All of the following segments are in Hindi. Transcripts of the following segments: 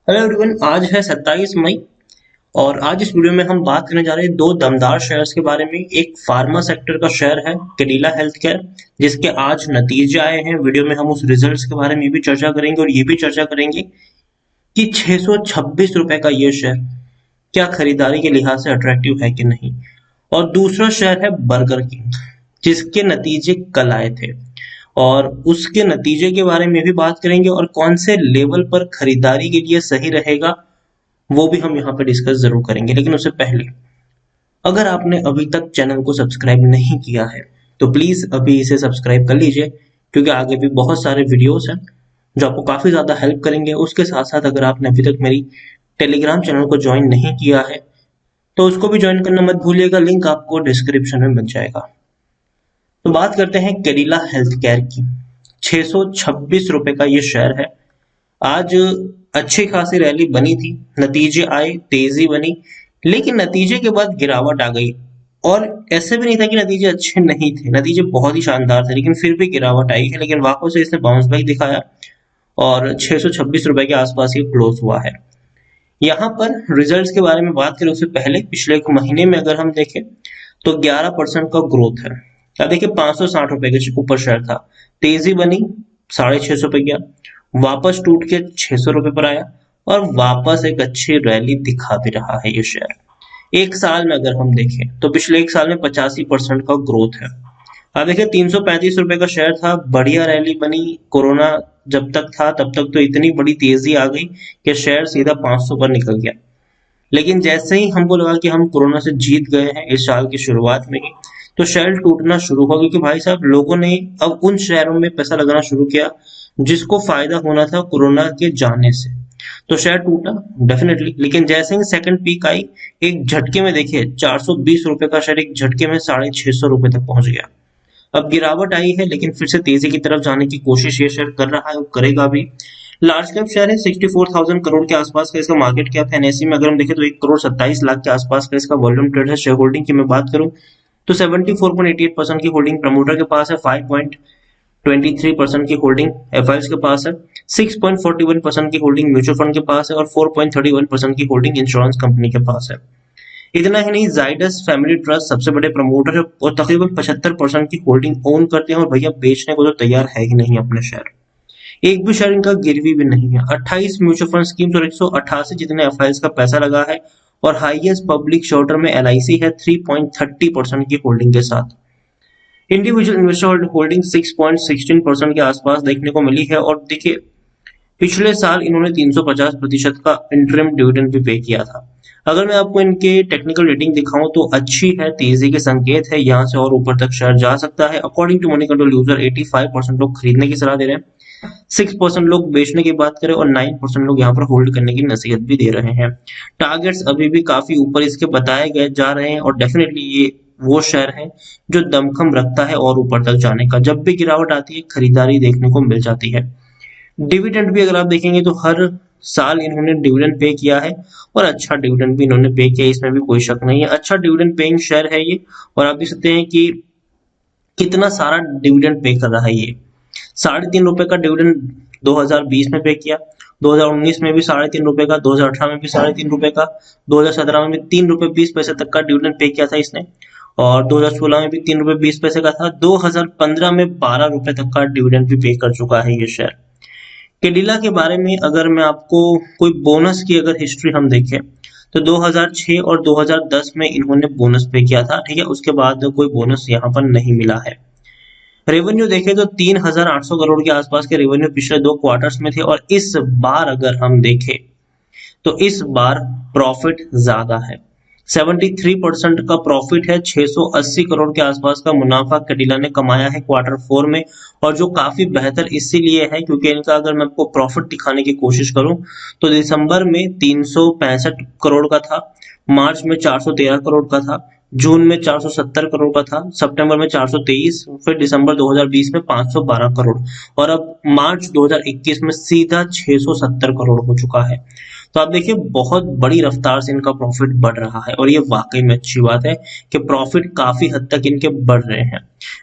हेलो एवरीवन, आज है 27 मई और आज इस वीडियो में हम बात करने जा रहे हैं दो दमदार शेयर्स के बारे में। एक फार्मा सेक्टर का शेयर है कैडिला हेल्थ केयर, जिसके आज नतीजे आए हैं। वीडियो में हम उस रिजल्ट्स के बारे में भी चर्चा करेंगे और ये भी चर्चा करेंगे कि 626 रुपए का ये शेयर क्या खरीदारी के लिहाज से अट्रैक्टिव है कि नहीं। और दूसरा शेयर है बर्गर किंग, जिसके नतीजे कल आए थे और उसके नतीजे के बारे में भी बात करेंगे और कौन से लेवल पर खरीदारी के लिए सही रहेगा वो भी हम यहाँ पे डिस्कस जरूर करेंगे। लेकिन उससे पहले अगर आपने अभी तक चैनल को सब्सक्राइब नहीं किया है तो प्लीज अभी इसे सब्सक्राइब कर लीजिए, क्योंकि आगे भी बहुत सारे वीडियोस हैं जो आपको काफी ज्यादा हेल्प करेंगे। उसके साथ साथ अगर आपने अभी तक मेरी टेलीग्राम चैनल को ज्वाइन नहीं किया है तो उसको भी ज्वाइन करना मत भूलिएगा, लिंक आपको डिस्क्रिप्शन में मिल जाएगा। तो बात करते हैं कैडिला हेल्थ केयर की। 626 रुपए का ये शेयर है। आज अच्छी खासी रैली बनी थी, नतीजे आए, तेजी बनी, लेकिन नतीजे के बाद गिरावट आ गई। और ऐसे भी नहीं था कि नतीजे अच्छे नहीं थे, नतीजे बहुत ही शानदार थे, लेकिन फिर भी गिरावट आई है। लेकिन वापस से इसने बाउंस बैक दिखाया और 626 रुपए के आसपास ये क्लोज हुआ है। यहाँ पर रिजल्ट्स के बारे में बात करें उससे पहले पिछले एक महीने में अगर हम देखें तो 11% का ग्रोथ है। अब देखिए 560 रुपए के ऊपर शेयर था, तेजी बनी, 650 पे गया, वापस टूट के 600 रुपए पर आया और वापस एक अच्छी रैली दिखा भी रहा है ये शेयर। एक साल में अगर हम देखें तो पिछले एक साल में 85% का ग्रोथ है। अब देखिए 335 रुपए का शेयर था, बढ़िया रैली बनी। कोरोना जब तक था तब तक तो इतनी बड़ी तेजी आ गई कि शेयर सीधा 500 पर निकल गया। लेकिन जैसे ही हमको लगा कि हम कोरोना से जीत गए हैं इस साल की शुरुआत में ही, तो शेयर टूटना शुरू हो, क्योंकि भाई साहब लोगों ने अब उन शेयरों में पैसा लगाना शुरू किया जिसको फायदा होना था कोरोना के जाने से। तो शेयर टूटा डेफिनेटली, लेकिन जैसे ही सेकंड पीक आई एक झटके में देखिए 420 रुपए का शेयर एक झटके में 650 रुपए तक पहुंच गया। अब गिरावट आई है लेकिन फिर से तेजी की तरफ जाने की कोशिश ये शेयर कर रहा है और करेगा भी। लार्ज कैप शेयर है, 64,000 करोड़ के आसपास का इसका मार्केट कैप है। एनएससी में अगर हम देखें तो 1 करोड़ 27 लाख के आसपास का इसका वॉल्यूम ट्रेड है। शेयर होल्डिंग की मैं बात करूं तो 74.88% की होल्डिंग प्रमोटर के पास है, 5.23% की होल्डिंग एफआईएस के पास है, 6.41% की होल्डिंग म्यूचुअल फंड के पास है और 4.31% की होल्डिंग इंश्योरेंस कंपनी के पास है। इतना ही नहीं, जाइडस फैमिली ट्रस्ट सबसे बड़े प्रमोटर है और तकरीबन 75% की होल्डिंग ओन करते हैं और भैया बेचने को तो तैयार है ही नहीं अपने शेयर। एक भी शेयर इनका गिरवी भी नहीं है। 28 म्यूचुअल फंड स्कीम्स और 188 जितने एफआईएस का पैसा लगा है और हाईएस्ट पब्लिक शॉर्टर में एलआईसी है 3.30% की होल्डिंग के साथ। इंडिविजुअल इन्वेस्टर होल्डिंग 6.16% के आसपास देखने को मिली है। और देखिए पिछले साल इन्होंने 350% का इंटरिम डिविडेंड भी पे किया था। अगर मैं आपको इनके टेक्निकल रेटिंग दिखाऊं तो अच्छी है, तेजी के संकेत है, यहाँ से और ऊपर तक शेयर जा सकता है। According to Moneycontrol user 85% लोग खरीदने की सलाह दे रहे हैं, 6% लोग बेचने की बात करें और 9% लोग यहाँ पर होल्ड करने की नसीहत भी दे रहे हैं। टारगेट्स अभी भी काफी ऊपर इसके बताए गए जा रहे हैं और डेफिनेटली ये वो शेयर है जो दमखम रखता है और ऊपर तक जाने का। जब भी गिरावट आती है खरीदारी देखने को मिल जाती है। डिविडेंड भी अगर आप देखेंगे तो हर साल इन्होंने डिविडेंड पे किया है और अच्छा डिविडेंड भी इन्होंने पे किया, इसमें भी कोई शक नहीं है। अच्छा डिविडेंड पेइंग शेयर है ये। और आप देख सकते हैं कि कितना सारा डिविडेंड पे कर रहा है ये। 3.5 रुपए का डिविडेंड 2020 में पे किया, 2019 में भी 3.5 रुपए का, 2018 में भी 3.5 रुपए का, 2017 में भी 3 रुपए 20 पैसे तक का डिविडेंड पे किया था इसने और 2016 में भी 3 रुपए 20 पैसे का था। 2015 में 12 रुपए तक का डिविडेंड भी पे कर चुका है ये शेयर। कैडिला के बारे में अगर मैं आपको कोई बोनस की अगर हिस्ट्री हम देखें तो 2006 और 2010 में इन्होंने बोनस पे किया था, ठीक है। उसके बाद कोई बोनस यहाँ पर नहीं मिला है। रेवेन्यू देखें तो 3,800 करोड़ के आसपास के रेवेन्यू पिछले 2 क्वार्टर्स में थे और इस बार अगर हम देखें तो इस बार प्रॉफिट ज्यादा है। 73% का प्रॉफिट है, 680 करोड़ के आसपास का मुनाफा कैडिला ने कमाया है क्वार्टर 4 में। और जो काफी बेहतर इसीलिए है क्योंकि इनका अगर मैं आपको प्रॉफिट दिखाने की कोशिश करूं तो दिसंबर में 365 करोड़ का था, मार्च में 413 करोड़ का था, जून में 470 करोड़ का था, सितंबर में 423, फिर दिसंबर 2020 में 512 करोड़ और अब मार्च 2021 में सीधा 670 करोड़ हो चुका है। तो आप देखिए बहुत बड़ी रफ्तार से इनका प्रॉफिट बढ़ रहा है और ये वाकई में अच्छी बात है कि प्रॉफिट काफी हद तक इनके बढ़ रहे हैं।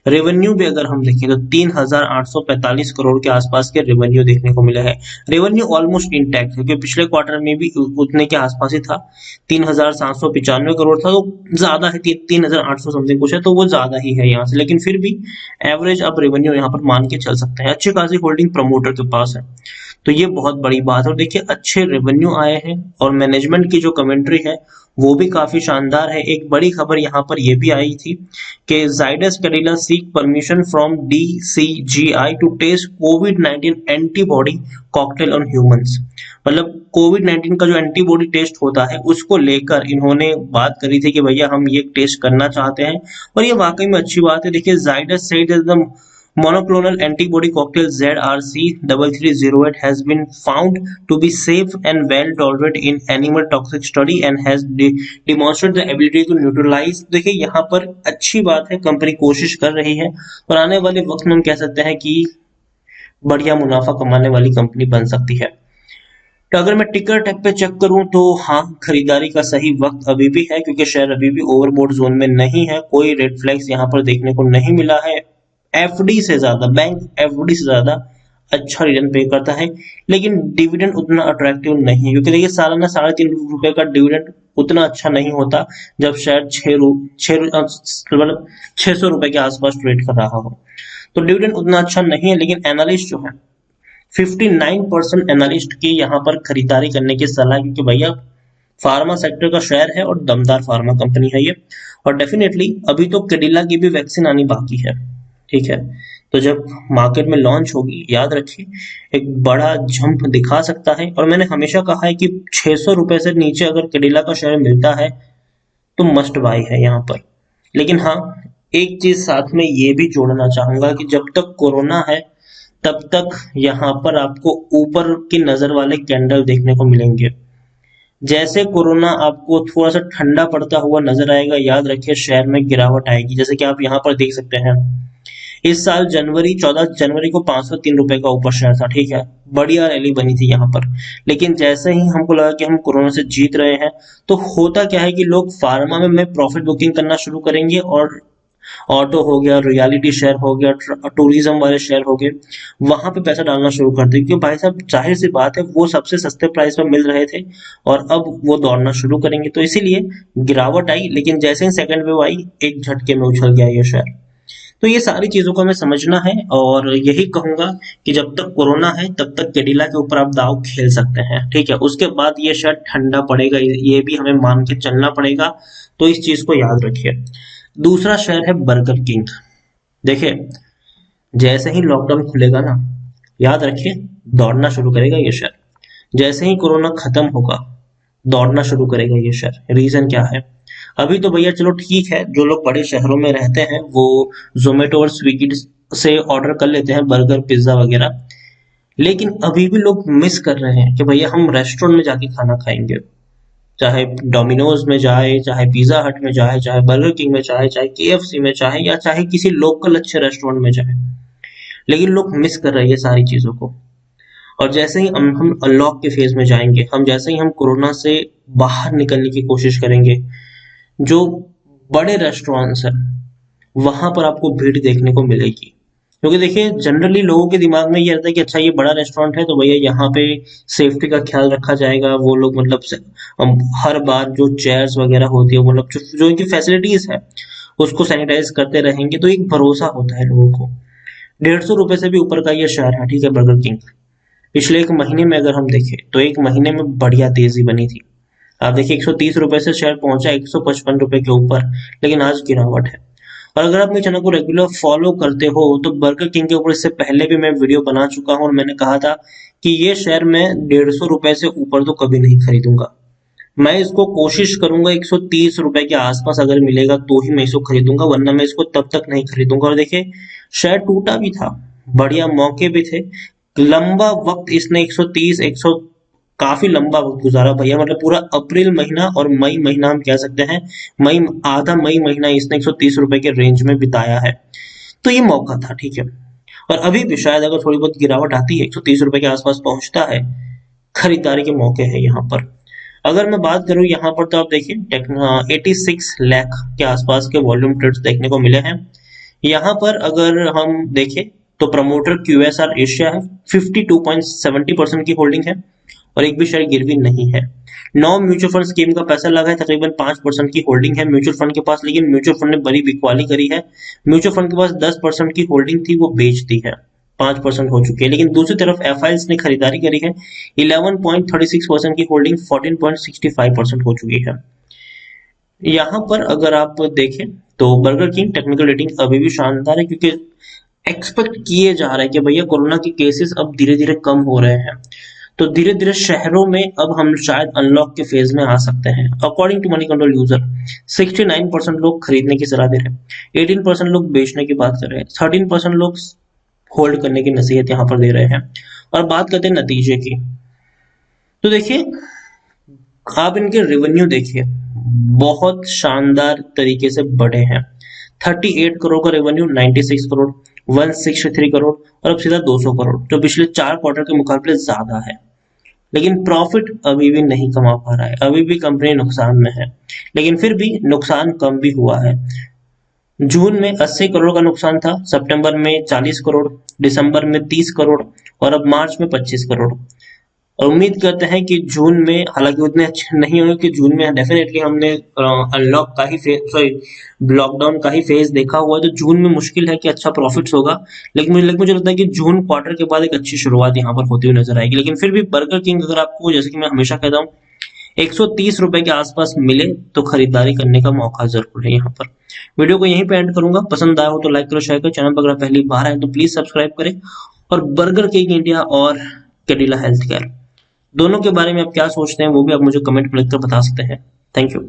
रेवेन्यू भी अगर हम देखें तो 3,845 करोड़ के आसपास के रेवेन्यू देखने को मिले हैं। रेवेन्यू ऑलमोस्ट इंटैक्ट है क्योंकि पिछले क्वार्टर में भी उतने के आसपास ही था, 3,795 करोड़ था, तो ज्यादा है, 3,800 समथिंग कुछ है, तो वो ज्यादा ही है यहाँ से, लेकिन फिर भी एवरेज आप रेवेन्यू यहाँ पर मान के चल सकते हैं। अच्छी खासी होल्डिंग प्रमोटर के पास है, तो ये बहुत बड़ी बात है। और देखिए अच्छे रेवेन्यू आए हैं और मैनेजमेंट की जो कमेंट्री है वो भी काफी शानदार है। एक बड़ी खबर यहाँ पर ये भी आई थी कि Zydus Cadila seek permission from DCGI to test कोविड-19 एंटीबॉडी कॉकटेल ऑन ह्यूमंस। मतलब कोविड-19 का जो एंटीबॉडी टेस्ट होता है उसको लेकर इन्होंने बात करी थी कि भैया हम ये टेस्ट करना चाहते हैं, और ये वाकई में अच्छी बात है। देखिए Zydus said the monoclonal antibody cocktail ZRC3308 has been found to be safe and well tolerated in animal toxic study and has demonstrated the ability to neutralize। देखिए यहाँ पर अच्छी बात है, कंपनी कोशिश कर रही है और आने वाले वक्त में हम कह सकते हैं कि बढ़िया मुनाफा कमाने वाली कंपनी बन सकती है। तो अगर मैं टिकर टैग पे चेक करूं तो हाँ, खरीदारी का सही वक्त अभी भी है क्योंकि शेयर अभी भी ओवरबॉट जोन में नहीं है। कोई रेड फ्लैग्स यहाँ पर देखने को नहीं मिला है। एफडी से ज्यादा, बैंक एफडी से ज्यादा अच्छा रिटर्न पे करता है, लेकिन डिविडेंड उतना अट्रैक्टिव नहीं है क्योंकि देखिए सालाना 3.5 रुपए का डिविडेंड उतना अच्छा नहीं होता जब शेयर 600 रुपए के आसपास ट्रेड कर रहा हो, तो डिविडेंड उतना अच्छा नहीं है। लेकिन एनालिस्ट जो है 59% एनालिस्ट की यहाँ पर खरीदारी करने की सलाह है क्योंकि भैया फार्मा सेक्टर का शेयर है और दमदार फार्मा कंपनी है ये। और डेफिनेटली अभी तो कैडिला की भी वैक्सीन आनी बाकी है, ठीक है, तो जब मार्केट में लॉन्च होगी याद रखिए एक बड़ा जंप दिखा सकता है। और मैंने हमेशा कहा है कि 600 रुपए से नीचे अगर कैडिला का शेयर मिलता है तो मस्ट बाय है यहाँ पर। लेकिन हाँ, एक चीज साथ में ये भी जोड़ना चाहूंगा कि जब तक कोरोना है तब तक यहाँ पर आपको ऊपर की नजर वाले कैंडल देखने को मिलेंगे। जैसे कोरोना आपको थोड़ा सा ठंडा पड़ता हुआ नजर आएगा, याद रखिए शेयर में गिरावट आएगी। जैसे कि आप यहाँ पर देख सकते हैं इस साल 14 जनवरी को 503 रुपए का ऊपर शेयर था, ठीक है, बढ़िया रैली बनी थी यहाँ पर। लेकिन जैसे ही हमको लगा कि हम कोरोना से जीत रहे हैं तो होता क्या है कि लोग फार्मा में प्रॉफिट बुकिंग करना शुरू करेंगे और ऑटो हो गया, रियलिटी शेयर हो गया, टूरिज्म वाले शेयर हो गए, वहां पे पैसा डालना शुरू कर देंगे क्योंकि भाई साहब जाहिर सी बात है वो सबसे सस्ते प्राइस पर मिल रहे थे और अब वो दौड़ना शुरू करेंगे, तो इसीलिए गिरावट आई। लेकिन जैसे ही सेकंड वेव आई एक झटके में उछल गया ये शेयर। तो ये सारी चीजों को हमें समझना है और यही कहूंगा कि जब तक कोरोना है तब तक कैडिला के ऊपर आप दाव खेल सकते हैं, ठीक है, उसके बाद ये शेयर ठंडा पड़ेगा, ये भी हमें मान के चलना पड़ेगा, तो इस चीज को याद रखिए। दूसरा शेयर है बर्गर किंग। देखिए जैसे ही लॉकडाउन खुलेगा ना, याद रखिए दौड़ना शुरू करेगा ये शेयर। जैसे ही कोरोना खत्म होगा दौड़ना शुरू करेगा ये शेयर। रीजन क्या है? अभी तो भैया चलो ठीक है, जो लोग बड़े शहरों में रहते हैं वो जोमेटो और स्विगी से ऑर्डर कर लेते हैं बर्गर पिज्जा वगैरह, लेकिन अभी भी लोग मिस कर रहे हैं कि भैया हम रेस्टोरेंट में जाके खाना खाएंगे, चाहे डोमिनोज में जाए, चाहे पिज्जा हट में जाए, चाहे बर्गर किंग में जाए, चाहे KFC में जाए, या चाहे किसी लोकल अच्छे रेस्टोरेंट में जाए, लेकिन लोग मिस कर रहे हैं ये सारी चीजों को। और जैसे ही हम अनलॉक के फेज में जाएंगे, हम जैसे ही हम कोरोना से बाहर निकलने की कोशिश करेंगे, जो बड़े रेस्टोरेंट्स हैं वहां पर आपको भीड़ देखने को मिलेगी। क्योंकि देखिए जनरली लोगों के दिमाग में ये रहता है कि अच्छा ये बड़ा रेस्टोरेंट है तो भैया यहाँ पे सेफ्टी का ख्याल रखा जाएगा, वो लोग मतलब हर बार जो चेयर्स वगैरह होती है, मतलब जो इनकी फैसिलिटीज है उसको सैनिटाइज करते रहेंगे, तो एक भरोसा होता है लोगों को। 150 रुपए से भी ऊपर का ये शेयर है, ठीक है, बर्गर किंग। पिछले एक महीने में अगर हम देखें तो एक महीने में बढ़िया तेजी बनी थी। आप देखिए 130 रुपए से शेयर पहुंचा 155 रुपए के ऊपर, लेकिन आज गिरावट है। और अगर आप मेरे चैनल को रेगुलर फॉलो करते हो तो बर्गर किंग के ऊपर इससे पहले भी मैं वीडियो बना चुका हूं और मैंने कहा था कि ये शेयर मैं 150 रुपए से ऊपर तो कभी नहीं खरीदूंगा। मैं इसको कोशिश करूंगा 130 रुपए के आसपास अगर मिलेगा तो ही मैं इसको खरीदूंगा, वरना मैं इसको तब तक नहीं खरीदूंगा। और देखिए शेयर टूटा भी था, बढ़िया मौके भी थे, लंबा वक्त इसने 130 काफी लंबा वक्त गुजारा भैया, मतलब पूरा अप्रैल महीना और मई महीना हम कह सकते हैं, आधा मई महीना इसने 130 रुपए के रेंज में बिताया है, तो ये मौका था, ठीक है। और अभी भी शायद अगर थोड़ी बहुत गिरावट आती है 130 रुपए के आसपास पहुंचता है खरीदारी के मौके हैं यहाँ पर। अगर मैं बात करूँ यहाँ पर तो आप देखिए 86 लाख के आसपास के वॉल्यूम ट्रेड्स देखने को मिले हैं। यहाँ पर अगर हम देखें तो प्रमोटर QSR एशिया है, 52.70% की होल्डिंग है और एक भी शेयर गिरवी नहीं है। 9 म्यूचुअल फंड स्कीम का पैसा लगा है, तकरीबन 5% की होल्डिंग है म्यूचुअल फंड के पास, लेकिन म्यूचुअल फंड ने बड़ी बिकवाली करी है। म्यूचुअल फंड के पास 10% की होल्डिंग थी, वो बेच दी है, 5% हो चुकी है। लेकिन दूसरी तरफ FIs ने खरीदारी करी है, 11.36% की होल्डिंग 14.65% हो चुकी है। यहाँ पर अगर आप देखें तो बर्गर किंग टेक्निकल रेटिंग अभी भी शानदार है, क्योंकि एक्सपेक्ट किए जा रहा है कि भैया कोरोना के केसेस अब धीरे धीरे कम हो रहे हैं, तो धीरे धीरे शहरों में अब हम शायद अनलॉक के फेज में आ सकते हैं। According to Moneycontrol user 69% लोग खरीदने की सलाह दे रहे हैं, 18% लोग बेचने की बात कर रहे हैं, 13% लोग होल्ड करने की नसीहत यहाँ पर दे रहे हैं। और बात करते हैं नतीजे की, तो देखिए आप इनके रेवेन्यू देखिए, बहुत शानदार तरीके से बढ़े हैं। 38 करोड़ का रेवेन्यू 96 करोड़, 163 करोड़ और अब सीधा 200 करोड़, जो पिछले 4 क्वार्टर के मुकाबले ज्यादा है। लेकिन प्रॉफिट अभी भी नहीं कमा पा रहा है, अभी भी कंपनी नुकसान में है, लेकिन फिर भी नुकसान कम भी हुआ है। जून में 80 करोड़ का नुकसान था, सितंबर में 40 करोड़, दिसंबर में 30 करोड़ और अब मार्च में 25 करोड़। और उम्मीद करते हैं कि जून में, हालांकि उतने अच्छे नहीं होंगे कि जून में डेफिनेटली हमने अनलॉक का ही लॉकडाउन का ही फेज देखा हुआ है, तो जून में मुश्किल है कि अच्छा प्रॉफिट्स होगा। लेकिन मुझे लगता है कि जून क्वार्टर के बाद एक अच्छी शुरुआत यहाँ पर होती हुई नजर आएगी। लेकिन फिर भी बर्गर किंग अगर आपको, जैसे कि मैं हमेशा कहता हूँ, 130 रुपए के आसपास मिले तो खरीदारी करने का मौका जरूर है यहाँ पर। वीडियो को यहीं पे एंड करूंगा, पसंद आया हो तो लाइक करो, शेयर करो, चैनल पर अगर पहली बार आए तो प्लीज सब्सक्राइब करें। और बर्गर किंग इंडिया और कैडिला हेल्थ केयर दोनों के बारे में आप क्या सोचते हैं वो भी आप मुझे कमेंट में लिखकर बता सकते हैं। Thank you.